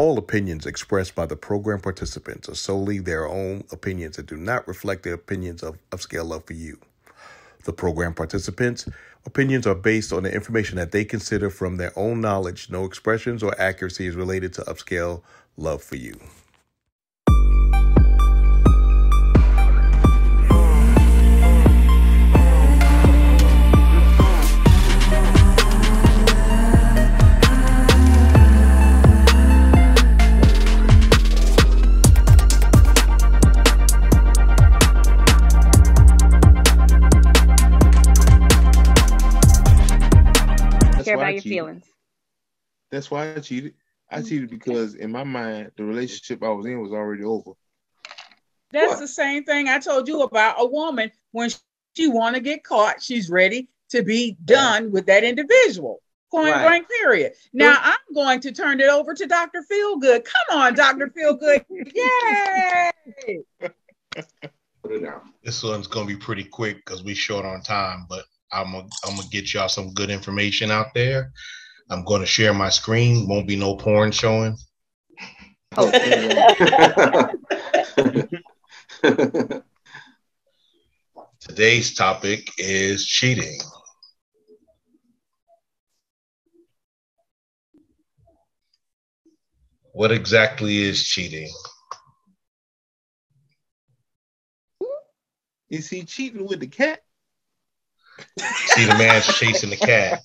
All opinions expressed by the program participants are solely their own opinions and do not reflect the opinions of Upscale Love for You. The program participants' opinions are based on the information that they consider from their own knowledge. No expressions or accuracy is related to Upscale Love for You. Care about your feelings. That's why I cheated. I cheated because in my mind, the relationship I was in was already over. That's the same thing I told you about a woman. When she want to get caught, she's ready to be done with that individual. Point blank, period. Now I'm going to turn it over to Dr. Feelgood. Come on, Dr. Feelgood. Yay! Put it down. This one's going to be pretty quick because we're short on time, but I'm gonna get y'all some good information out there. I'm going to share my screen. Won't be no porn showing. Oh. Today's topic is cheating. What exactly is cheating? Is he cheating with the cat? See, the man's chasing the cat,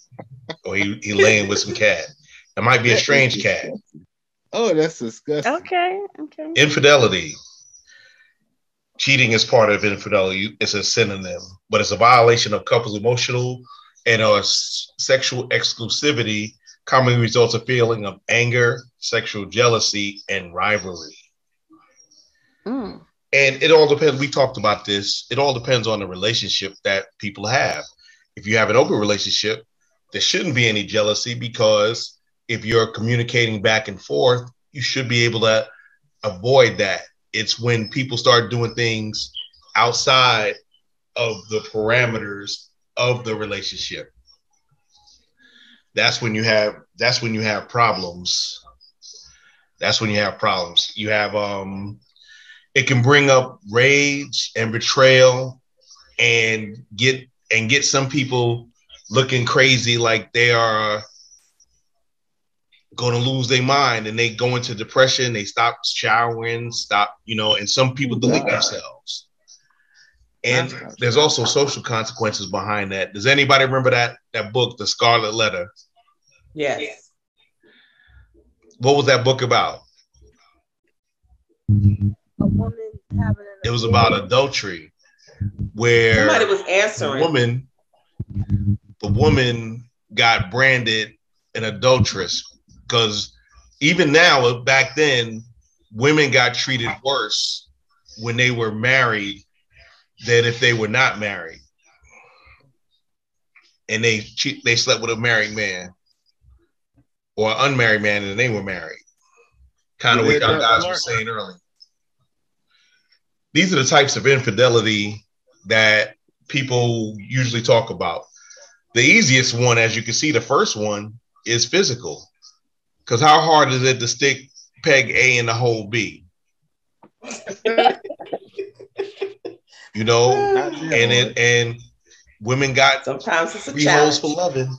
or he laying with some cat. It might be a strange cat. Oh, that's disgusting. Okay. Infidelity. Cheating is part of infidelity. It's a synonym, but it's a violation of couples' emotional and or sexual exclusivity. Commonly results a feeling of anger, sexual jealousy, and rivalry. And it all depends. We talked about this. It all depends on the relationship that people have. If you have an open relationship, there shouldn't be any jealousy because if you're communicating back and forth, you should be able to avoid that. It's when people start doing things outside of the parameters of the relationship. That's when you have problems. That's when you have problems. You have it can bring up rage and betrayal and get some people looking crazy like they are going to lose their mind, and they go into depression. They stop showering, and some people delete themselves. And there's also social consequences behind that. Does anybody remember that book, The Scarlet Letter? Yes. What was that book about? A woman having it was about adultery, where somebody was answering. The woman got branded an adulteress because even now, back then, women got treated worse when they were married than if they were not married, and they slept with a married man or an unmarried man and they were married. Kind of what y'all guys were saying earlier. These are the types of infidelity that people usually talk about. The easiest one, as you can see, the first one is physical. Because how hard is it to stick peg A in the hole B? And women got sometimes it's a 3 holes for loving.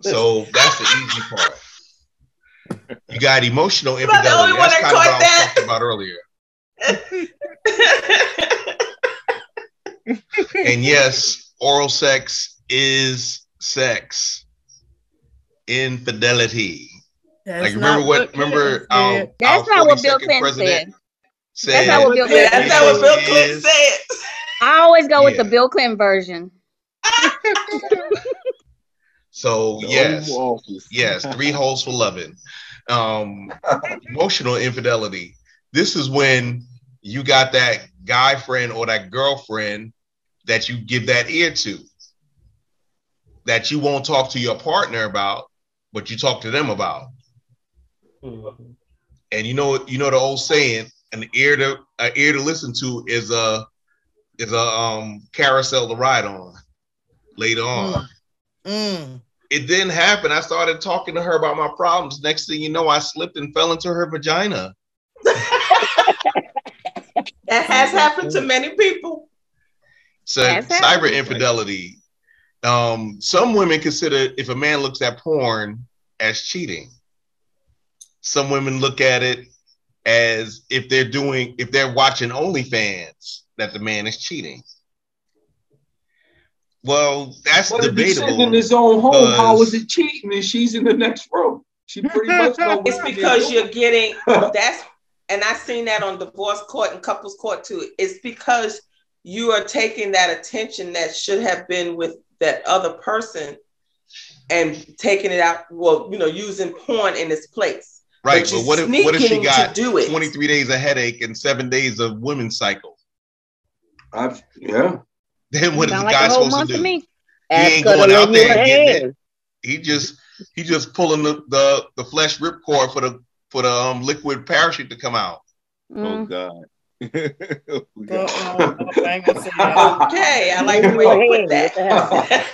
So that's the easy part. You got emotional infidelity. That's kind of what I was talking about earlier. And yes, oral sex is sex. Infidelity. That's remember that's not what Bill Clinton said. That's not what Bill Clinton said. I always go with the Bill Clinton version. So yes, 3 holes for loving. Emotional infidelity. This is when you got that guy friend or that girlfriend that you give that ear to, that you won't talk to your partner about, but you talk to them about. Mm-hmm. And you know the old saying, an ear to listen to is a carousel to ride on later on. it didn't happen. I started talking to her about my problems. Next thing you know, I slipped and fell into her vagina. That has happened to many people. So cyber infidelity. Some women consider if a man looks at porn as cheating. Some women look at it as if they're watching OnlyFans, that the man is cheating. Well, that's debatable. If he's sitting in his own home, how is it cheating? And she's in the next room. She pretty much knows. It's because you're getting that's, and I've seen that on divorce court and couples court too. It's because you are taking that attention that should have been with that other person and taking it out. Well, using porn in its place. Right, but what if she got 23 days of headache and 7 days of women's cycle? Yeah. Then what is the guy supposed to do? He ain't going out there and getting it. He just pulling the flesh ripcord for the liquid parachute to come out. Oh God. Okay, I like the way you put that.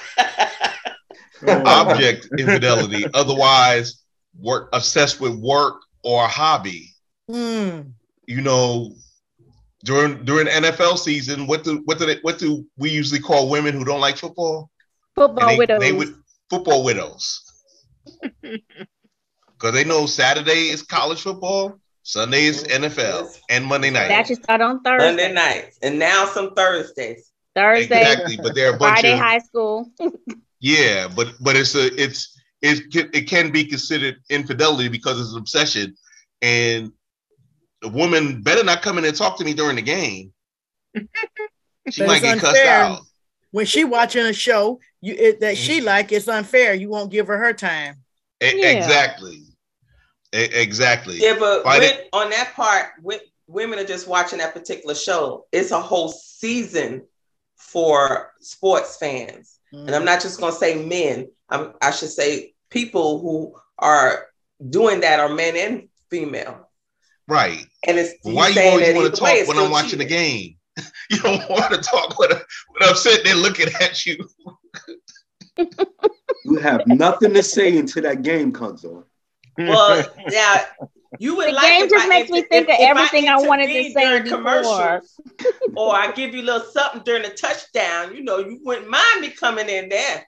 Object infidelity, otherwise obsessed with work or a hobby. During NFL season, what do we usually call women who don't like football? Widows. Football widows. Because they know Saturday is college football, Sunday is NFL, and Monday night. That should start on Thursday. Monday nights, and now some Thursdays. Exactly, but they're a bunch Friday of high school. Yeah, but it can be considered infidelity because it's an obsession, and the woman better not come in and talk to me during the game. She might get cussed out. When she watching a show that she like, it's unfair. You won't give her time. Exactly. Yeah, but on that part, women are just watching that particular show. It's a whole season for sports fans. And I'm not just going to say men. I should say people who are doing that are men and female. Right. And it's why you always want to talk when I'm watching the game? You don't want to talk when I'm sitting there looking at you. You have nothing to say until that game comes on. Well, yeah, you would the game just makes me think of everything I wanted to say before. Or I give you a little something during the touchdown. You wouldn't mind me coming in there.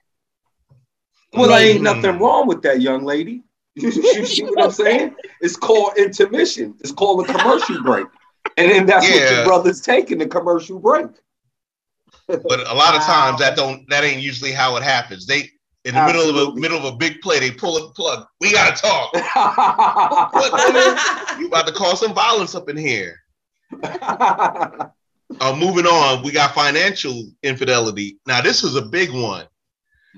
Well, there ain't nothing wrong with that, young lady. You see what I'm saying? It's called intermission. It's called a commercial break. And then that's what your brother's taking, the commercial break. But a lot of times that ain't usually how it happens. They in the middle of a big play, they pull the plug. We gotta talk. You about to cause some violence up in here. Moving on, we got financial infidelity. Now this is a big one,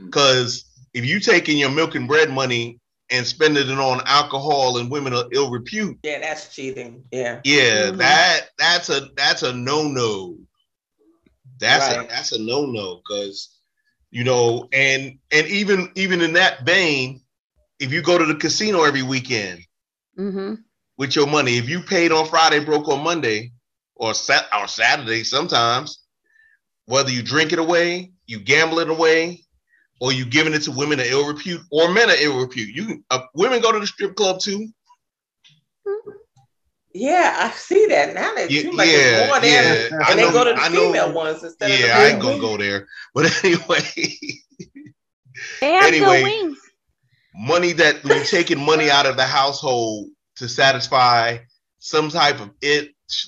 because if you taking your milk and bread money and spending it on alcohol and women of ill repute, that's cheating. Yeah, that's a no-no. That's a no-no, because and even in that vein, if you go to the casino every weekend with your money, if you paid on Friday, broke on Monday or Saturday, sometimes, whether you drink it away, you gamble it away, or you giving it to women of ill repute or men of ill repute. Women go to the strip club too. Yeah, I see that now. That seems like it's more there, and they go to the female ones instead of the I ain't gonna go there. But anyway, money that when you're taking money out of the household to satisfy some type of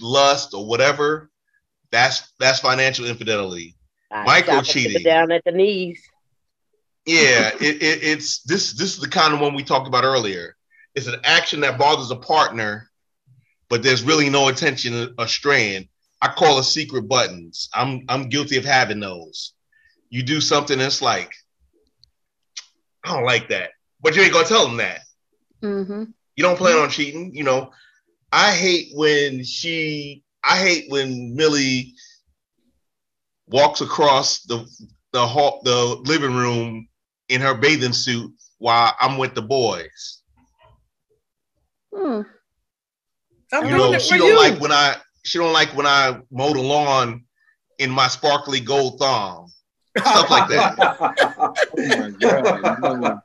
lust or whatever, that's financial infidelity. Micro cheating down at the knees. Yeah, it's this is the kind of one we talked about earlier. It's an action that bothers a partner, but there's really no intention of straying. I call it secret buttons. I'm guilty of having those. You do something that's like, I don't like that, but you ain't gonna tell them that. You don't plan on cheating. I hate when Millie walks across the living room in her bathing suit while I'm with the boys. She don't like when I mow the lawn in my sparkly gold thong. Stuff like that. Oh my God.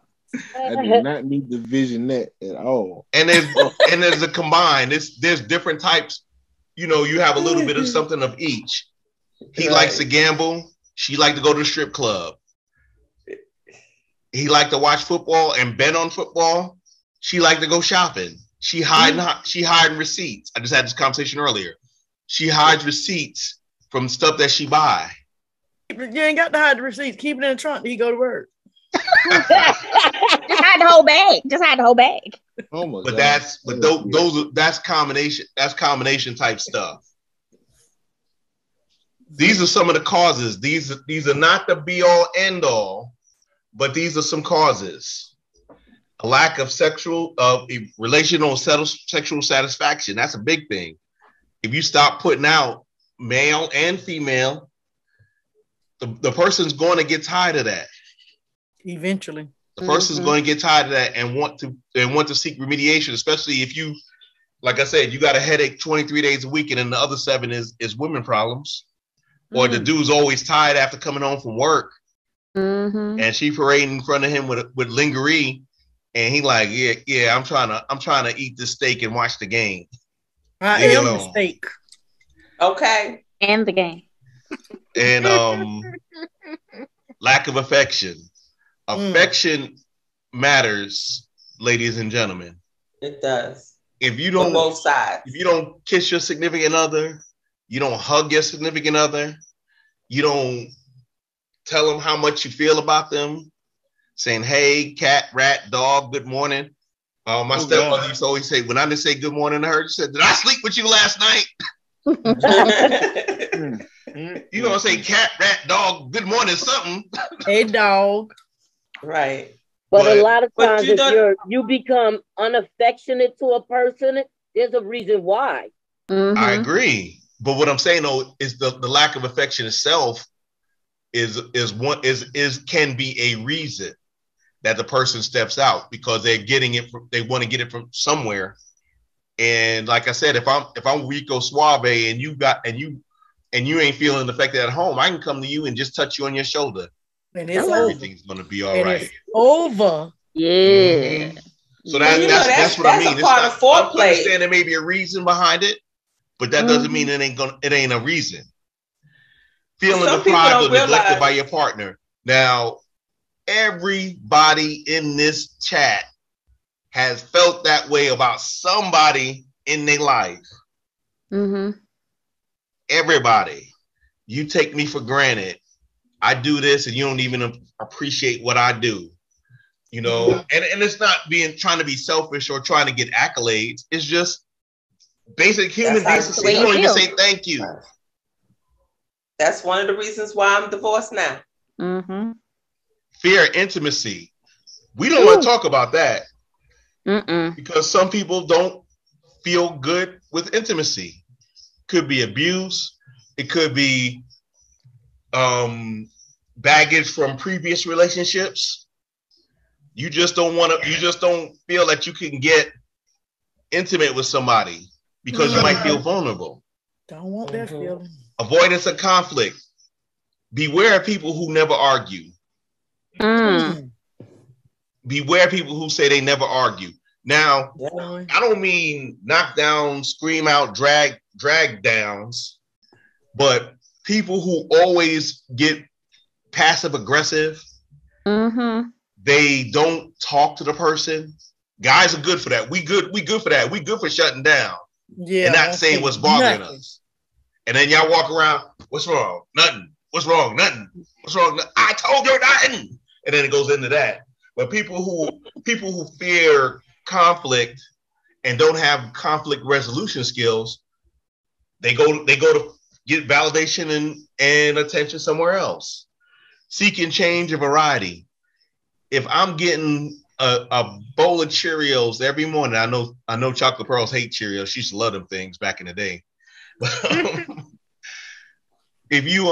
I did not need the visionette at all. And there's a combined. There's different types. You know, you have a little bit of something of each. He likes to gamble. She likes to go to the strip club. He liked to watch football and bet on football. She liked to go shopping. She hiding receipts. I just had this conversation earlier. She hides receipts from stuff that she buy. You ain't got to hide the receipts. Keep it in the trunk till you go to work. Just hide the whole bag. Just hide the whole bag. Oh my but God. that's combination type stuff. These are some of the causes. These are not the be all end all, but these are some causes. A lack of relational sexual satisfaction. That's a big thing. If you stop putting out male and female, the person's going to get tired of that. Eventually. The person's going to get tired of that and want to seek remediation, especially if you, like I said, you got a headache 23 days a week and then the other 7 is women problems. Or the dude's always tired after coming home from work. And she parading in front of him with lingerie. And he like, yeah, I'm trying to eat this steak and watch the game. I am the steak. Okay. And the game. And lack of affection. Affection matters, ladies and gentlemen. It does. If you don't, on both sides. If you don't kiss your significant other, you don't hug your significant other, you don't tell them how much you feel about them, saying, hey, cat, rat, dog, good morning. My stepmother used to always say, when I didn't say good morning to her, she said, did I sleep with you last night? You gonna say cat, rat, dog, good morning, something. Hey, dog. Right. But a lot of times if you become unaffectionate to a person, there's a reason why. I agree. But what I'm saying though is the lack of affection itself can be a reason that the person steps out because they're getting it they want to get it from somewhere. And like I said, if I'm Rico Suave and you ain't feeling affected at home, I can come to you and just touch you on your shoulder. And it's everything's gonna be all right. It's over. Yeah. So that's what I mean. Part of foreplay. I understand there may be a reason behind it, but that doesn't mean it ain't a reason. Feeling deprived or neglected by your partner. Now, everybody in this chat has felt that way about somebody in their life. Everybody. You take me for granted. I do this and you don't even appreciate what I do. You know, and it's not trying to be selfish or trying to get accolades. It's just basic human decency. You don't even say thank you. That's one of the reasons why I'm divorced now. Fear of intimacy. We don't want to talk about that because some people don't feel good with intimacy. Could be abuse. It could be baggage from previous relationships. You just don't feel that you can get intimate with somebody because you might feel vulnerable. Don't want that feeling. Avoidance of conflict. Beware of people who never argue. Beware of people who say they never argue. Now, I don't mean knock down, scream out, drag downs, but people who always get passive aggressive. They don't talk to the person. Guys are good for that. We good for that. We good for shutting down. Yeah. And not saying what's bothering us. And then y'all walk around, what's wrong? Nothing. What's wrong? Nothing. What's wrong? I told you nothing. And then it goes into that. But people who fear conflict and don't have conflict resolution skills, they go to get validation and attention somewhere else. Seeking change and variety. If I'm getting a bowl of Cheerios every morning, I know Chocolate Pearls hate Cheerios. She used to love them things back in the day. If you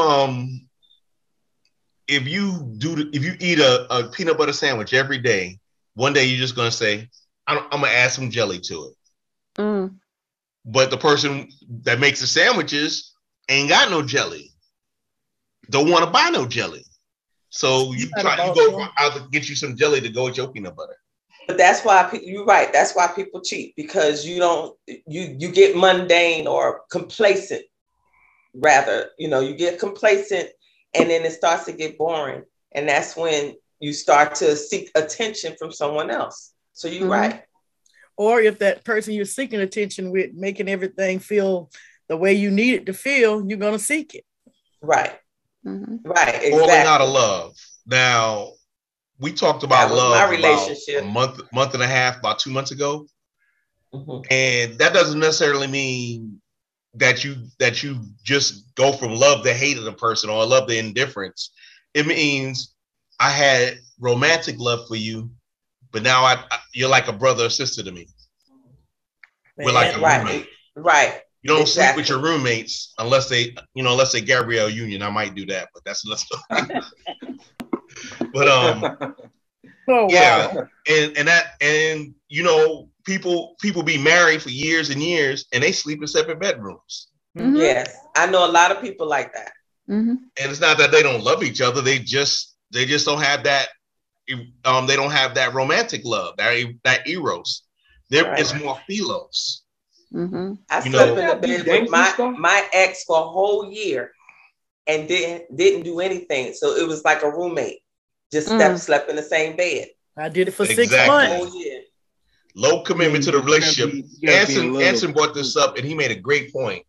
eat a peanut butter sandwich every day, one day you're just gonna say, I'm gonna add some jelly to it. But the person that makes the sandwiches ain't got no jelly. Don't want to buy no jelly. So you go out to get you some jelly to go with your peanut butter. But that's why you're right. That's why people cheat, because you get mundane or complacent. Rather, you get complacent, and then it starts to get boring, and that's when you start to seek attention from someone else. So you're right. Or if that person you're seeking attention with making everything feel the way you need it to feel, you're gonna seek it. Right. Right. Exactly. Falling out of love. Now, we talked about love my relationship about a month and a half, about 2 months ago. And that doesn't necessarily mean that you just go from love to hate of the person or love to indifference. It means I had romantic love for you, but now you're like a brother or sister to me. We're like a roommate. Right. You don't sleep with your roommates unless they Gabrielle Union. I might do that, but that's another story. But and people be married for years and years and they sleep in separate bedrooms. Yes, I know a lot of people like that. And it's not that they don't love each other; they just don't have that. They don't have that romantic love, that eros. It's more philos. I slept in the bed with my ex for a whole year and didn't do anything. So it was like a roommate. Just slept in the same bed. I did it for 6 months. Whole year. Low commitment to the relationship. Anson brought this up and he made a great point.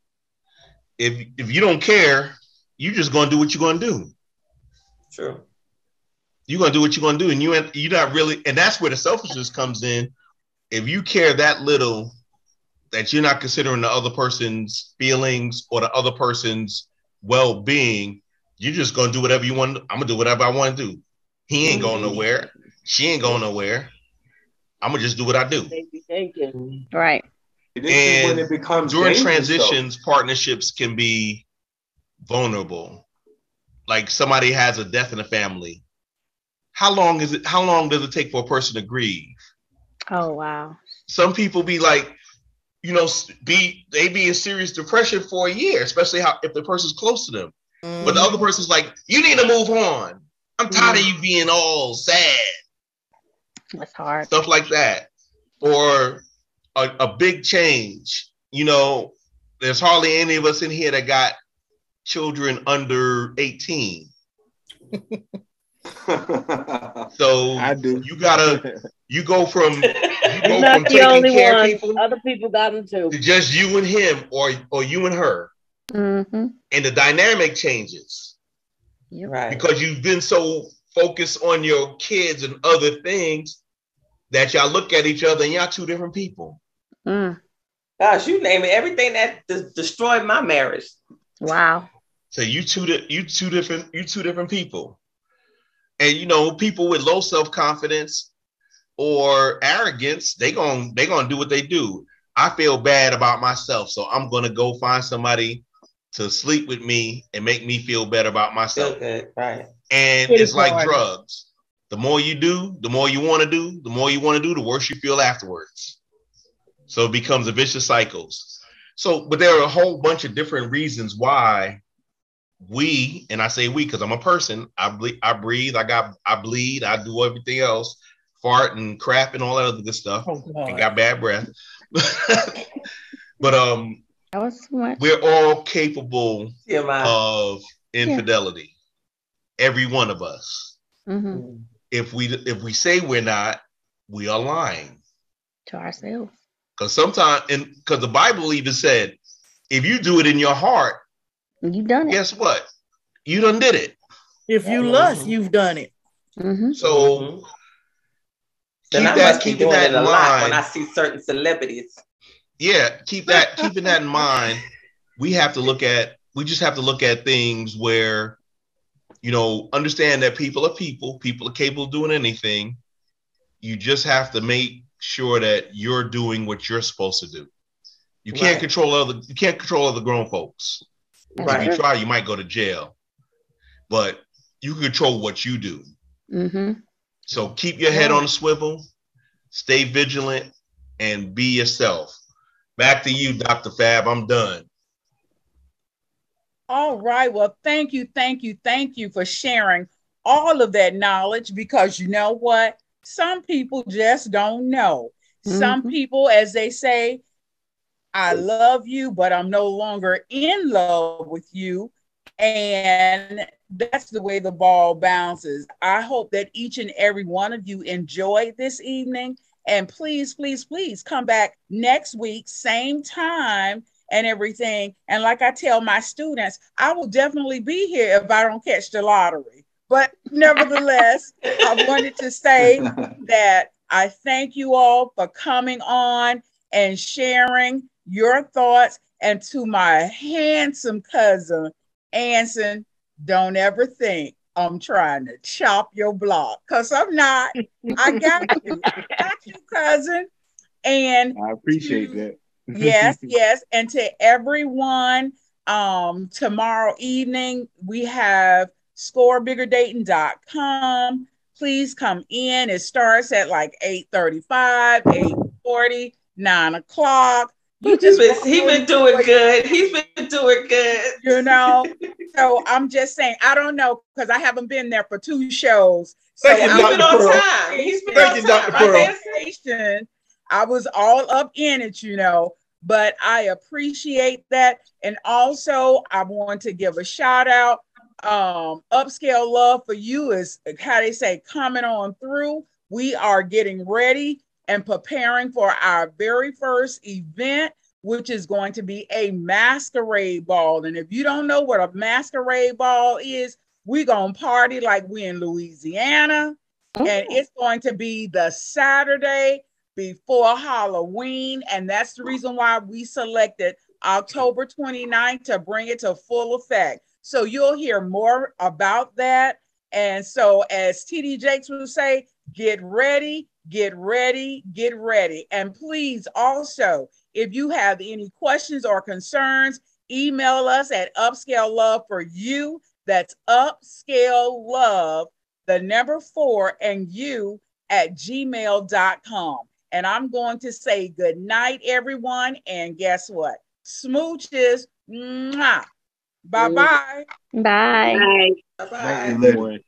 If you don't care, you're just gonna do what you're gonna do. True. You're gonna do what you're gonna do, and you're not really, and that's where the selfishness comes in. If you care that little, that you're not considering the other person's feelings or the other person's well-being, you're just gonna do whatever you want. I'm gonna do whatever I want to do. He ain't going nowhere. She ain't going nowhere. I'm gonna just do what I do. Right. And when it becomes during transitions, partnerships can be vulnerable. Like somebody has a death in the family. How long does it take for a person to grieve? Oh wow. Some people be like, they be in serious depression for a year, especially if the person's close to them. But the other person's like, you need to move on. I'm tired of you being all sad. That's hard. Stuff like that. Or a big change. There's hardly any of us in here that got children under 18. So I do. You go from taking care of people. Other people got them too. To just you and him or you and her. And the dynamic changes. You're right. Because you've been so focused on your kids and other things that y'all look at each other and y'all two different people. Gosh, you name it. Everything that destroyed my marriage. Wow. So you two different people. And people with low self-confidence or arrogance, they gonna do what they do. I feel bad about myself, so I'm gonna go find somebody to sleep with me and make me feel better about myself. Okay, right. And it's like drugs. The more you do, the more you want to do, the worse you feel afterwards. So it becomes a vicious cycle. But there are a whole bunch of different reasons why and I say we because I'm a person, I breathe, I bleed, I do everything else, fart and crap and all that other good stuff. And got bad breath. But we're all capable of infidelity. Every one of us. If we say we're not, we are lying to ourselves. Because the Bible even said, if you do it in your heart, you done it. Guess what? You done did it. If you lust, you've done it. So keeping that in mind when I see certain celebrities. Yeah, keeping that in mind. We just have to look at things where, understand that people are people are capable of doing anything. You just have to make sure that you're doing what you're supposed to do. You can't control other grown folks. If you try, you might go to jail. But you can control what you do. So keep your head on a swivel, stay vigilant, and be yourself. Back to you, Dr. Fab. I'm done. All right. Well, thank you for sharing all of that knowledge, because you know what? Some people just don't know. Some people, as they say, I love you, but I'm no longer in love with you. And that's the way the ball bounces. I hope that each and every one of you enjoyed this evening. And please, please, please come back next week, same time and everything. And like I tell my students, I will definitely be here if I don't catch the lottery. But nevertheless, I wanted to say that I thank you all for coming on and sharing your thoughts. And to my handsome cousin, Anson, don't ever think I'm trying to chop your block, because I'm not. I got you. Got you, cousin. And I appreciate that. Yes, yes. And to everyone, tomorrow evening, we have scorebiggerdayton.com. Please come in. It starts at like 8:35, 8:40, 9 o'clock. He's been doing good. He's been doing good. You know, so I'm just saying, I don't know, because I haven't been there for 2 shows. So he's been on time. He's been on time. I was all up in it, you know, but I appreciate that. And also, I want to give a shout out. Upscale Love for You is, how they say, coming on through. We are getting ready and preparing for our very first event, which is going to be a masquerade ball. And if you don't know what a masquerade ball is, we're going to party like we're in Louisiana. And it's going to be the Saturday before Halloween. And that's the reason why we selected October 29th to bring it to full effect. So you'll hear more about that. And so, as TD Jakes would say, get ready, get ready, get ready. And please also, if you have any questions or concerns, email us at Upscale Love for You. That's Upscale Love, the number 4 and you at gmail.com. And I'm going to say good night, everyone. And guess what? Smooches. Mwah. Bye-bye. Bye. Bye-bye.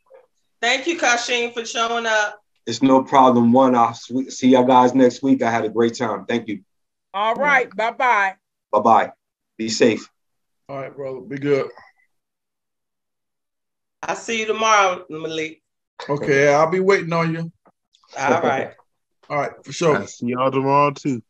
Thank you, Kashim, for showing up. It's no problem. I'll see y'all guys next week. I had a great time. Thank you. All right. Bye-bye. Bye-bye. Be safe. All right, brother. Be good. I'll see you tomorrow, Malik. Okay, I'll be waiting on you. All right. All right, for sure. I'll see y'all tomorrow, too.